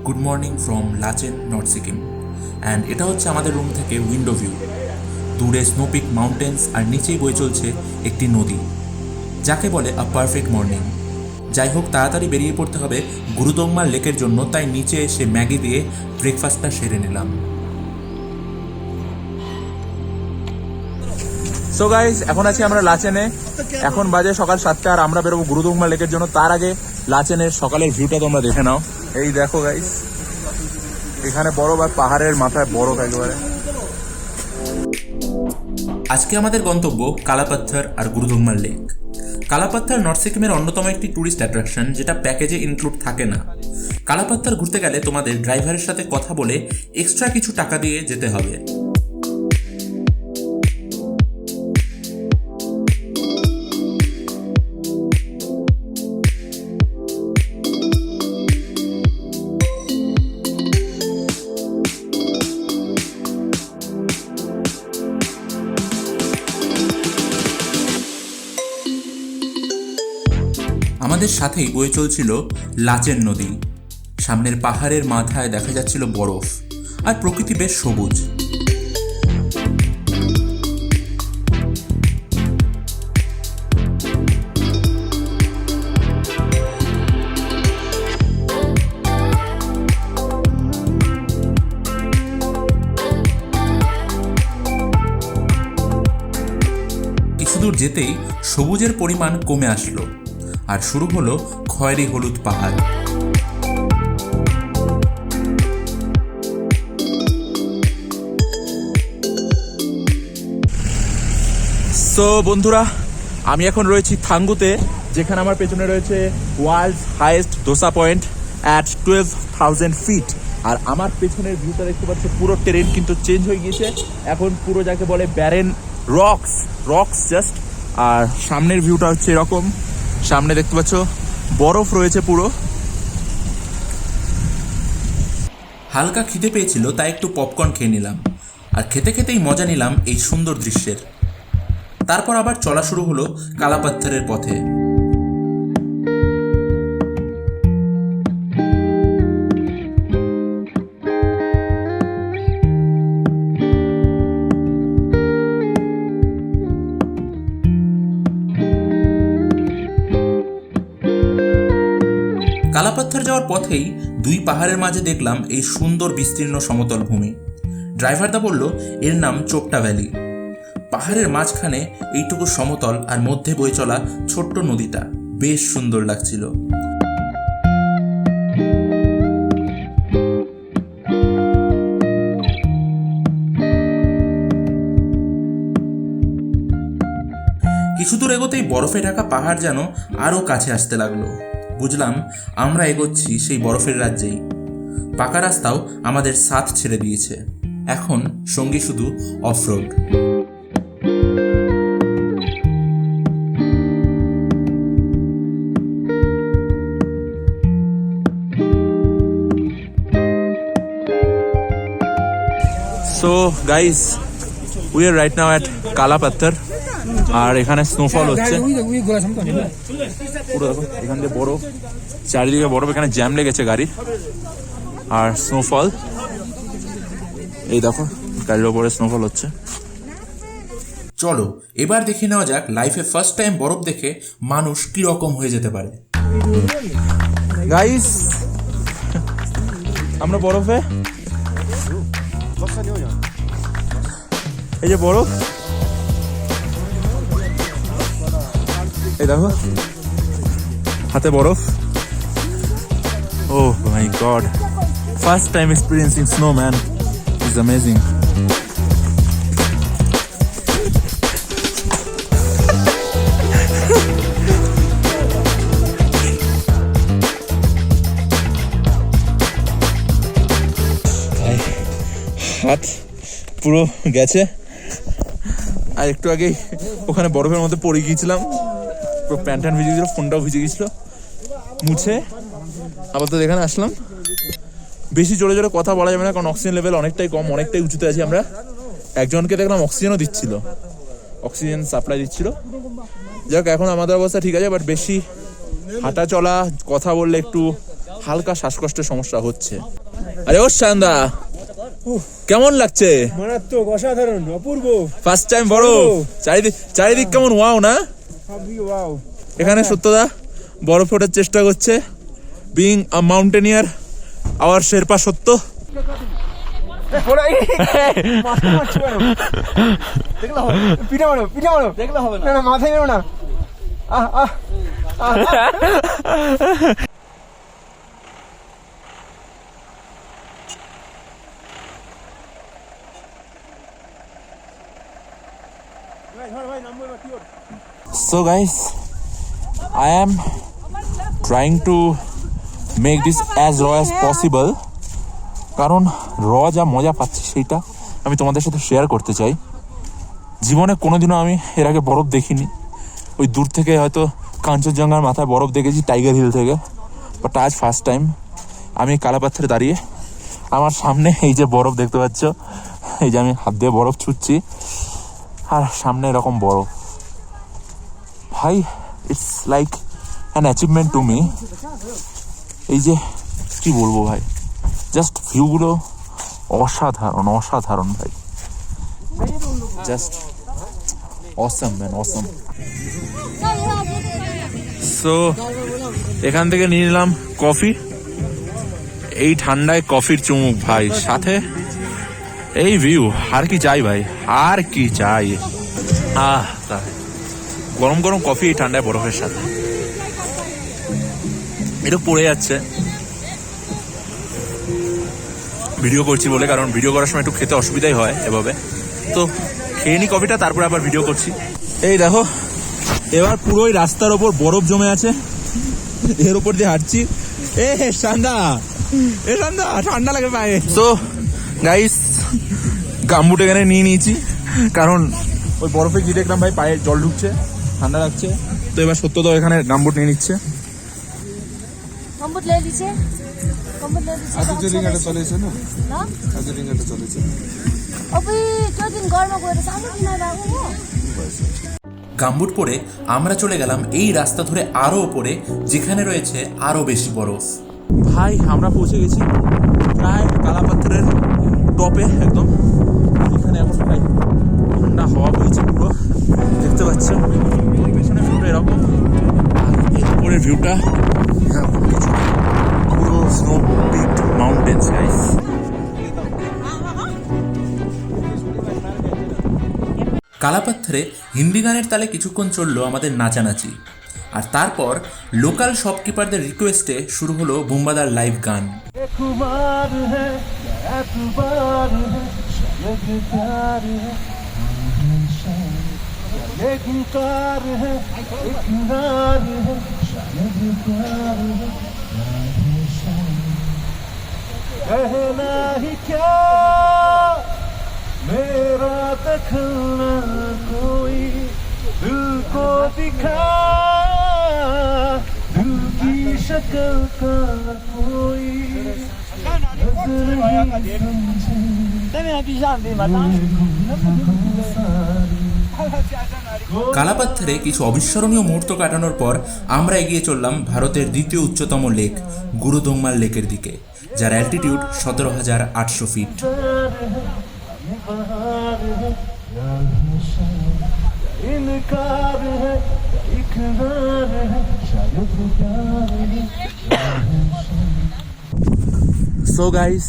Good morning from Lachen, north Sikkim. And এটা হচ্ছে আমাদের রুম থেকে উইন্ডো ভিউ। দূরে স্নোপিক মাউন্টেন্স আর নিচেই বয়ে চলছে একটি নদী, যাকে বলে আ পারফেক্ট মর্নিং। যাই হোক, তাড়াতাড়ি বেরিয়ে পড়তে হবে গুরুদংমার লেকের জন্য, তাই নিচে এসে ম্যাগি দিয়ে ব্রেকফাস্টটা সেরে নিলাম। সো গাইজ, এখন আছি আমরা লাচেনে। এখন বাজে সকাল 7টা আর আমরা বেরোবো গুরুদংমার লেকের জন্য। তার আগে লাচেনের সকালের ভিউটা তোমরা দেখে নাও। এই দেখো গাইজ, এখানে বরফ আর পাহাড়ের মাথায় বরফ একেবারে। আজকে আমাদের গন্তব্য কালাপাথর আর গুরুদংমার লেক। কালাপাথর নর্থ সিকিমের অন্যতম একটি ট্যুরিস্ট অ্যাট্রাকশন, যেটা প্যাকেজে ইনক্লুড থাকে না। কালাপাথর ঘুরতে গেলে তোমাদের ড্রাইভারের সাথে কথা বলে এক্সট্রা কিছু টাকা দিয়ে যেতে হবে। আমাদের সাথেই বয়ে চলছিল লাচেন নদী। সামনের পাহাড়ের মাথায় দেখা যাচ্ছিল বরফ, আর প্রকৃতি বেশ সবুজ। কিছু দূর যেতেই সবুজের পরিমাণ কমে আসলো, আর শুরু হলো খয়েরি হলুদ পাহাড়। সো বন্ধুরা, আমি এখন রয়েছি থাঙ্গুতে, যেখানে আমার পেছনে রয়েছে world's highest Dosa point at 12,000 feet. আর আমার পেছনের ভিউটা দেখতে পাচ্ছ, পুরো টেরেন কিন্তু চেঞ্জ হয়ে গিয়েছে। এখন পুরো যাকে বলে ব্যারেন রক্স জাস্ট। আর সামনের ভিউটা হচ্ছে এরকম। সামনে দেখতে পাচ্ছ বরফ রয়েছে পুরো। হালকা খিদে পেয়েছিল, তাই একটু পপকর্ন খেয়ে নিলাম, আর খেতে খেতেই মজা নিলাম এই সুন্দর দৃশ্যের। তারপর আবার চলা শুরু হলো কালাপাথরের পথে। কালাপাথর যাওয়ার পথেই দুই পাহাড়ের মাঝে দেখলাম এই সুন্দর বিস্তীর্ণ সমতল ভূমি। ড্রাইভারদা বলল এর নাম চোপটা ভ্যালি। পাহাড়ের মাঝখানে এইটুকু সমতল আর মধ্যে বয়ে চলা ছোট্ট নদীটা বেশ সুন্দর লাগছিল। কিছু দূর এগোতেই বরফে ঢাকা পাহাড় যেন আরও কাছে আসতে লাগলো। বুঝলাম আমরা এগোচ্ছি সেই বরফের রাজ্যেই। পাকা রাস্তাও আমাদের সাথ ছেড়ে দিয়েছে। এখন সঙ্গী শুধু offroad. So guys, we are right now at Kalapathar. আর এখানে স্নোফল হচ্ছে পুরো। দেখো এখান দিয়ে বরফ, চারিদিকে বরফ, এখানে জ্যাম লেগেছে গাড়ির। আর স্নোফল, এই দেখো গাড়ির ওপরে স্নোফল হচ্ছে। চলো এবার দেখে নেওয়া যাক লাইফে ফার্স্ট টাইম বরফ দেখে মানুষ কি রকম হয়ে যেতে পারে। গাইস, আমরা বরফে, এই যে বরফ, এই দেখো হাতে বরফ। ও মাই god, First time experiencing snow, man. It's amazing. হাত পুরো গেছে, আর একটু আগেই ওখানে বরফের মধ্যে পড়ে গিয়েছিলাম, পুরো প্যান্ট ট্যান্ট ভিজে গেছিল, ফোনটাও ভিজে গেছিল, মুছে আবার তো এখানে আসলাম। বেশি জোরে জোরে কথা বলা যাবে না, কারণ অক্সিজেন লেভেল অনেকটাই কম, অনেকটাই উঁচুতে আছি আমরা। একজনকে দেখলাম অক্সিজেনও দিচ্ছিল, অক্সিজেন সাপ্লাই দিচ্ছিল। যাক, এখন আমাদের অবস্থা ঠিক আছে, বাট বেশি হাঁটা চলা কথা বললে একটু হালকা শ্বাসকষ্টের সমস্যা হচ্ছে। আরে ও শান্দা, কেমন লাগছে? মারাত্মক, অসাধারণ, অপূর্ব। ফার্স্ট টাইম বরফ, চারিদিক কেমন ওয়াও না? এখানে সত্যদা বরফ ওঠার চেষ্টা করছে, being a mountaineer, our Sherpa Satya. মাথায় নেও না। So guys, I am trying to make this as raw as possible, কারণ র যা মজা পাচ্ছি সেইটা আমি তোমাদের সাথে শেয়ার করতে চাই। জীবনে কোনোদিনও আমি এর আগে বরফ দেখিনি, ওই দূর থেকে হয়তো কাঞ্চনজঙ্ঘার মাথায় বরফ দেখেছি টাইগার হিল থেকে, বাট আজ ফার্স্ট টাইম আমি কালাপাথরে দাঁড়িয়ে, আমার সামনে এই যে বরফ দেখতে পাচ্ছ, এই যে আমি হাত দিয়ে বরফ ছুঁচ্ছি, আর সামনে এরকম বরফ। ভাই, it's like an achievement to me. এই যে কি বলবো ভাই, জাস্ট ভিউগুলো অসাধারণ অসাধারণ ভাই, just awesome man, awesome. So এখান থেকে নিয়ে নিলাম কফি, এই ঠান্ডায় কফির চুমুক ভাই, সাথে এই ভিউ, আর কি চাই ভাই, আর কি চাই। গরম গরম কফি এই ঠান্ডায় বরফের সাথে, এটা পড়ে যাচ্ছে ভিডিও করছি বলে, কারণ ভিডিও করার সময় একটু খেতে অসুবিধাই হয় এভাবে। তো খেয়ে নি কফিটা, তারপরে আবার ভিডিও করছি। এই দেখো, এবার পুরোই রাস্তার ওপর বরফ জমে আছে, এর উপর দিয়ে হাঁটছি। ঠান্ডা ঠান্ডা লাগে পায়ে। তো গাইস, গামবুট এখানে নিয়ে নিয়েছি, কারণ ওই বরফে গিয়ে দেখলাম ভাই পায়ে জল ঢুকছে, ঠান্ডা লাগছে। তো এবার সত্য তো এখানে গামবুট নিয়ে নিচ্ছে। গামবুট পরে আমরা চলে গেলাম এই রাস্তা ধরে আরো উপরে, যেখানে রয়েছে আরো বেশি বরফ। ভাই, আমরা পৌঁছে গেছি প্রায় কালাপাথরের টপে একদম। এখানে এখন ভাই ঠান্ডা হাওয়া বইছে পুরো, দেখতে পাচ্ছ পেছনে ভিউটা এরকম, আর এই উপরের ভিউটা এরকম কিছু, পুরো স্নো পিকড মাউন্টেন্স গাইস। কালাপাথরে হিন্দি গানের তালে কিছুক্ষণ চললো আমাদের নাচানাচি, আর তারপর লোকাল শপকিপারদের রিকোয়েস্টে শুরু হলো বুম্বাদার লাইভ গান। मेरा दखलना कोई दिल को दिखा, दिल की शक्ल का कोई नजर ही কালাপাথরে কিছু অবিস্মরণীয় মুহূর্ত কাটানোর পর আমরা এগিয়ে চললাম ভারতের দ্বিতীয় উচ্চতম লেক গুরুদোংমার লেকের দিকে, যার altitude 17,800 feet. So guys,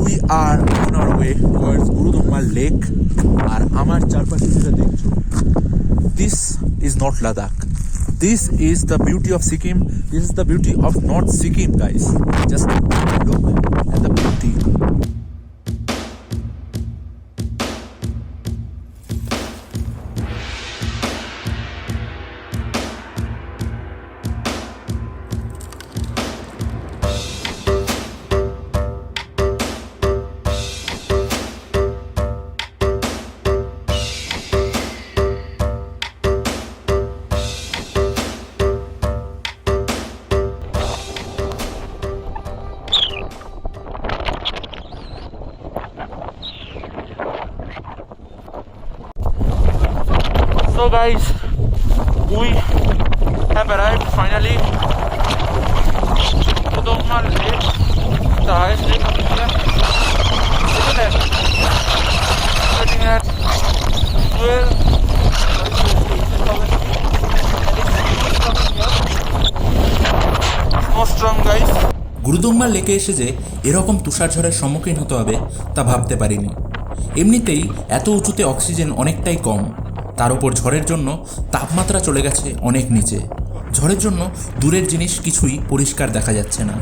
we are on our way towards Gurudongmar Lake, আর আমার চারপাশে যেটা দেখছো, this is not Ladakh, this is the beauty of Sikkim. This is the beauty of North Sikkim, guys. Just look at the beauty. So guys, we have arrived finally. Gurudongmar Lake, the highest lake of India. Look at that. Sitting at 12,000 Snowstorm, guys. Gurudongmar লেকে এসে যে এরকম তুষারঝড়ের সম্মুখীন হতে হবে তা ভাবতে পারিনি। এমনিতেই এত উঁচুতে অক্সিজেন অনেকটাই কম, তার উপর ঝড়ের জন্য তাপমাত্রা চলে গেছে অনেক নিচে। ঝড়ের জন্য দূরের জিনিস কিছুই পরিষ্কার দেখা যাচ্ছে না।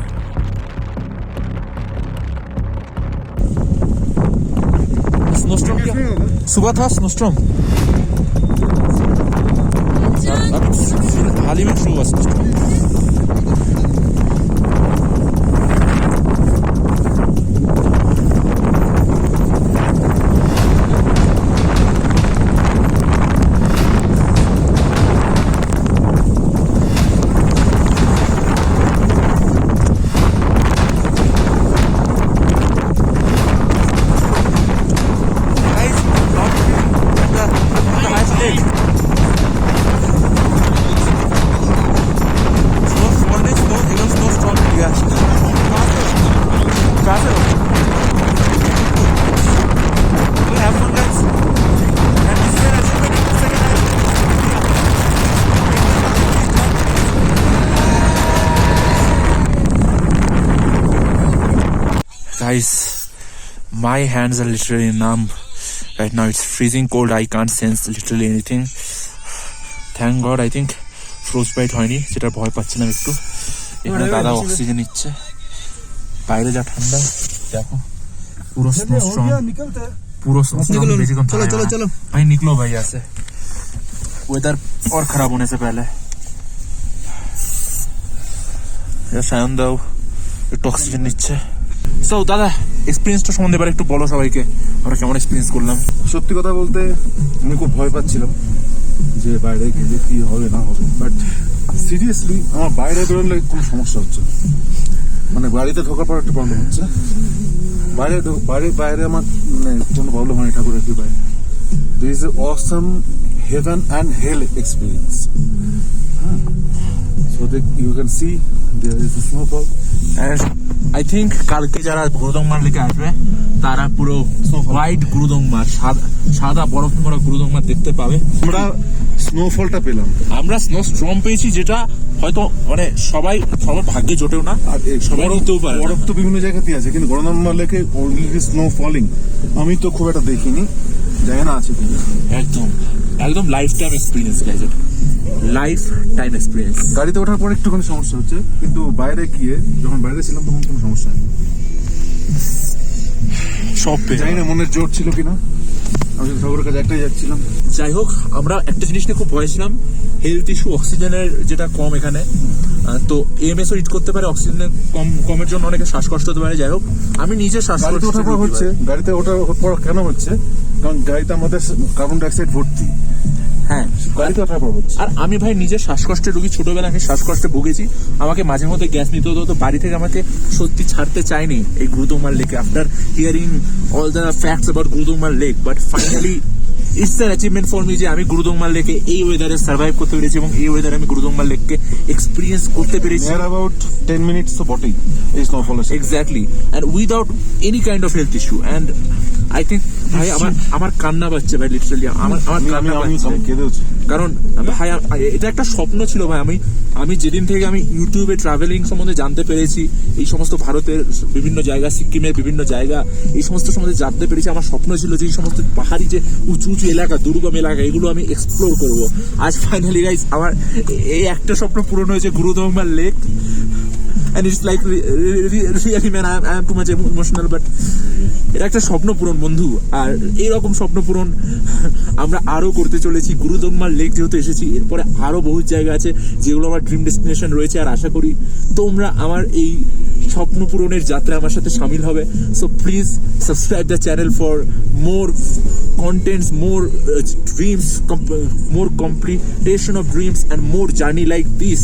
स्नोस्टॉर्म क्या सुबह था स्नोस्टॉर्म अब हाल ही में शुरू हुआ snowstorm Guys, my hands are literally numb right now. It's freezing cold. I can't sense literally anything. Thank God, I think frostbite হয়নি, যেটা ভয় পাচ্ছিলাম একটু। এখানে দাদা অক্সিজেন নিচ্ছে, বাইরে যা ঠান্ডা দেখো। पूरा स्नोस्टॉर्म बेसिकली चलो भाई निकलो भाई यहाँ से, वेदर और खराब होने से पहले। সায়ন দাও একটু অক্সিজেন নিচ্ছে। সো দাদা এক্সপিরিয়েন্সটা সম্বন্ধে এবার একটু বলো সবাইকে, আমরা কেমন এক্সপিরিয়েন্স করলাম। সত্যি কথা বলতে আমি খুব ভয় পাচ্ছিলাম যে বাইরে গেলে কি হবে না হবে, বাট সিরিয়াসলি আমার বাইরে বেরোলে কোনো সমস্যা হচ্ছে না। মানে বাড়িতে ঢোকার পর একটা প্রবলেম হচ্ছে, বাইরে আমার মানে কোনো প্রবলেম হয়নি ঠাকুরের কৃপায়। This is awesome heaven and hell experience. So that you can see there is a snowfall. And I think কালকে যারা গুরুদংমার লেকে আসবে তারা পুরো হোয়াইট গুরুদংমার, সাদা বরফ ভরা গুরুদংমার দেখতে পাবে। আমরা স্নোফলটা পেলাম, আমরা স্নোস্টর্ম পেয়েছি, যেটা হয়তো মানে সবার ভাগ্যে জোটেও না, আর সবাই নিতেও পারে। বরফ তো বিভিন্ন জায়গাতেই আছে, কিন্তু গুরুদংমার লেকে অলরেডি স্নো ফলিং আমি তো খুব একটা দেখিনি, জানি না আছে কিনা। একদম life time experience guys, life time experience. গাড়িতে ওঠার পর একটুখানি সমস্যা হচ্ছে, কিন্তু বাইরে গিয়ে যখন বাইরে ছিলাম তখন কোনো সমস্যা নেই। সব জানি না মনের জোর ছিল কিনা, আমি ঠাকুরের কাছে একটাই যাচ্ছিলাম। যাই হোক, আমরা একটা জিনিস নিয়ে খুব ভয় ছিলাম, হেলথ ইস্যু, অক্সিজেনের যেটা কম এখানে, তো এমএসও হিট করতে পারে, অক্সিজেনের কমের জন্য অনেকে শ্বাসকষ্ট হতে পারে। যাই হোক, আমি নিজে গাড়িতে ওঠার পর হচ্ছে, গাড়িতে ওঠার পর কেন হচ্ছে, কারণ গাড়িতে আমাদের কার্বন ডাইঅক্সাইড ভর্তি। হ্যাঁ, গাড়িতে ওঠার পর হচ্ছে। আর আমি ভাই নিজে শ্বাসকষ্টের রোগী, ছোটবেলায় আমি শ্বাসকষ্টে ভুগেছি, আমাকে মাঝে মধ্যে গ্যাস নিতে হতো, বাড়ি থেকে আমাকে সত্যি ছাড়তে চাইনি এই গুরুদংমার লেকে, after hearing all the facts about Gurudongmar lake. But finally it's an achievement for me যে আমি গুরুদংমার লেকে এই ওয়েদারে সার্ভাইভ করতে পেরেছি, এবং এই ওয়েদারে আমি গুরুদংমার লেককে এক্সপিরিয়েন্স করতে পেরেছি। অ্যাবাউট 10 minutes তো বটেই এই snowfall. Exactly, and without any kind of health issue. And I think ভাই আমার কান্না পাচ্ছে ভাই, লিটারালি আমার কান্না পাচ্ছে। আমি কেঁদেছি। কারণ ভাই এটা একটা স্বপ্ন ছিল ভাই। আমি যেদিন থেকে আমি ইউটিউবে ট্রাভেলিং সম্বন্ধে জানতে পেরেছি, এই সমস্ত ভারতের বিভিন্ন জায়গা, সিকিমের বিভিন্ন জায়গা, এই সমস্ত সম্বন্ধে জানতে পেরেছি, আমার স্বপ্ন ছিল যে এই সমস্ত পাহাড়ি যে উঁচু উঁচু এলাকা, দুর্গম এলাকা, এগুলো আমি এক্সপ্লোর করব। আজ ফাইনালি গাইস আমার এই একটা স্বপ্ন পূরণ হয়েছে, Gurudongmar lake. And it's like really man, I am too much emotional, but এটা একটা স্বপ্ন পূরণ বন্ধু। আর এইরকম স্বপ্ন পূরণ আমরা আরো করতে চলেছি। গুরুদংমার লেক যেহেতু এসেছি, এরপরে আরো বহু জায়গা আছে যেগুলো আমার ড্রিম ডেস্টিনেশন রয়েছে, আর আশা করি তোমরা আমার এই স্বপ্ন পূরণের যাত্রায় আমার সাথে সামিল হবে। So please subscribe the channel for more contents, more dreams, more completion of dreams and more journey like this.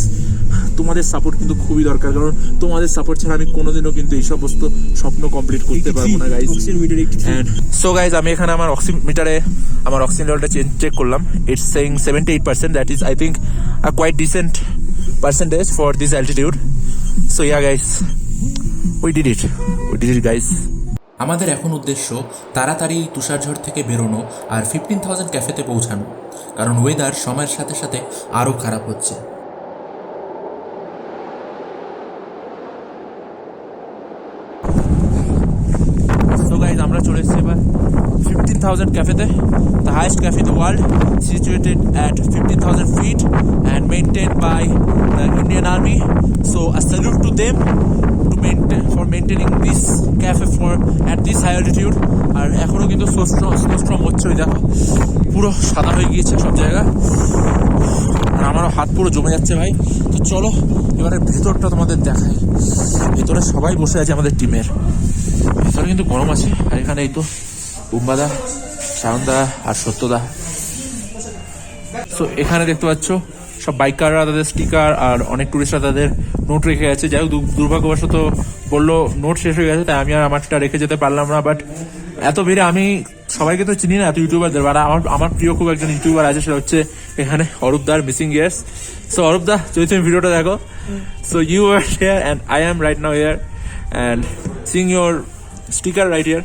তোমাদের সাপোর্ট কিন্তু খুবই দরকার, কারণ তোমাদের সাপোর্ট ছাড়া আমি কোনোদিনও কিন্তু এই সমস্ত স্বপ্ন কমপ্লিট করতে পারবো না গাইস। সো গাইস, আমি এখানে আমার অক্সিমিটারে আমার অক্সিজেন লেভেলটা চেক করলাম। It's saying 78%, that is I think a quite decent percentage for this altitude. So yeah guys, we did it guys. আমাদের এখন উদ্দেশ্য তাড়াতাড়ি তুষারঝড় থেকে বেরোনো আর 15,000 ক্যাফেতে পৌঁছানো, কারণ ওয়েদার সময়ের সাথে সাথে আরও খারাপ হচ্ছে। আমরা চলে এসেছি এবার 15,000 ক্যাফেতে, the highest cafe in the world, situated at 15,000 feet and maintained by the Indian Army. So a salute to them for maintaining this cafe at this high altitude. আর এখনো কিন্তু স্নোস্টর্ম হচ্ছে, ওই দেখো পুরো সাদা হয়ে গিয়েছে সব জায়গা, আর আমারও হাত পুরো জমে যাচ্ছে ভাই। তো চলো এবারে ভেতরটা তোমাদের দেখাই। ভেতরে সবাই বসে আছে আমাদের টিমের, ভেতরে কিন্তু গরম আছে। আর এখানে এই তো বুম্বাদা, শায়নদা আর সত্যদা। সো এখানে দেখতে পাচ্ছ সব বাইকাররা তাদের স্টিকার আর অনেক টুরিস্টরা তাদের নোট রেখে গেছে। যাই হোক দুর্ভাগ্যবশত বললো নোট শেষ হয়ে গেছে, তাই আমি আর আমারটা রেখে যেতে পারলাম না। বাট এত ভিড়ে আমি সবাইকে তো চিনি না, এত ইউটিউবারদের, বাট আমার প্রিয় খুব একজন ইউটিউবার আছে, সেটা হচ্ছে এখানে অরূপদার মিসিং ইয়ার্স। সো অরূপদা, যদি তুমি ভিডিওটা দেখো, so you are here and I am right now here, and seeing your sticker right here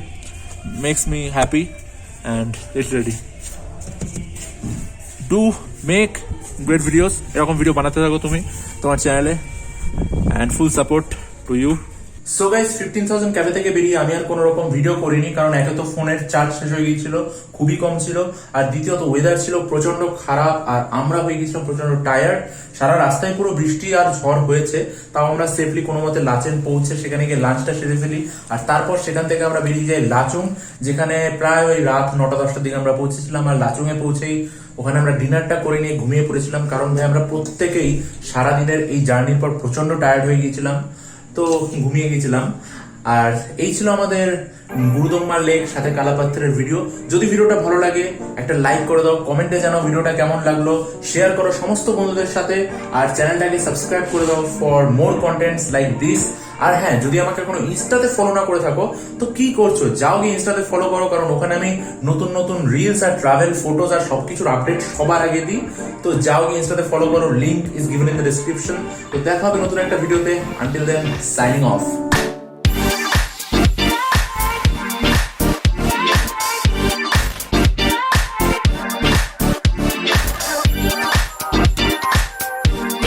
makes me happy, and it's ready. Do make great videos, এরকম ভিডিও বানাতে থাকো তুমি তোমার চ্যানেলে, and full support to you. So guys, 15,000 cafe থেকে বেরিয়ে আমি আর কোনো রকম ভিডিও করিনি, কারণ একে তো ফোনের চার্জ শেষ হয়ে গিয়েছিল, খুবই কম ছিল, আর দ্বিতীয়ত ওয়েদার ছিল প্রচন্ড খারাপ, আর আমরা হয়ে গেছিলাম প্রচন্ড টায়ার্ড। সারা রাস্তায় পুরো বৃষ্টি আর ঝড় হয়েছে, তাও আমরা সেফলি কোনো মতে লাচেন পৌঁছে সেখানে গিয়ে লাঞ্চটা সেরে ফেলি। আর তারপর সেখান থেকে আমরা বেরিয়ে যাই লাচুং, যেখানে প্রায় ওই রাত 9টা-10টার দিকে আমরা পৌঁছেছিলাম। আর লাচুং এ পৌঁছেই ওখানে আমরা ডিনারটা করে নিয়ে ঘুমিয়ে পড়েছিলাম, কারণ ভাই আমরা প্রত্যেকেই সারাদিনের এই জার্নির পর প্রচন্ড টায়ার্ড হয়ে গিয়েছিলাম, তো ঘুমিয়ে গেছিলাম। আর এই ছিল আমাদের গুরুদংমার লেক সাথে কালাপাথরের ভিডিও। যদি ভিডিওটা ভালো লাগে একটা লাইক করে দাও, কমেন্টে জানাও ভিডিওটা কেমন লাগলো, শেয়ার করো সমস্ত বন্ধুদের সাথে, আর চ্যানেলটাকে সাবস্ক্রাইব করে দাও for more contents like this. আর হ্যাঁ, যদি আমাকে এখনো ইনস্টাতে ফলো না করে থাকো তো কি করছো, যাও গিয়ে ইনস্টাতে ফলো করো, কারণ ওখানে আমি নতুন নতুন রিলস আর ট্রাভেল ফটোজ আর সবকিছুর আপডেট সবার আগে দিই। তো যাও গিয়ে ইনস্টাতে ফলো করো, link is given in the description. তো দেখা হবে নতুন একটা ভিডিওতে। Until then, signing of.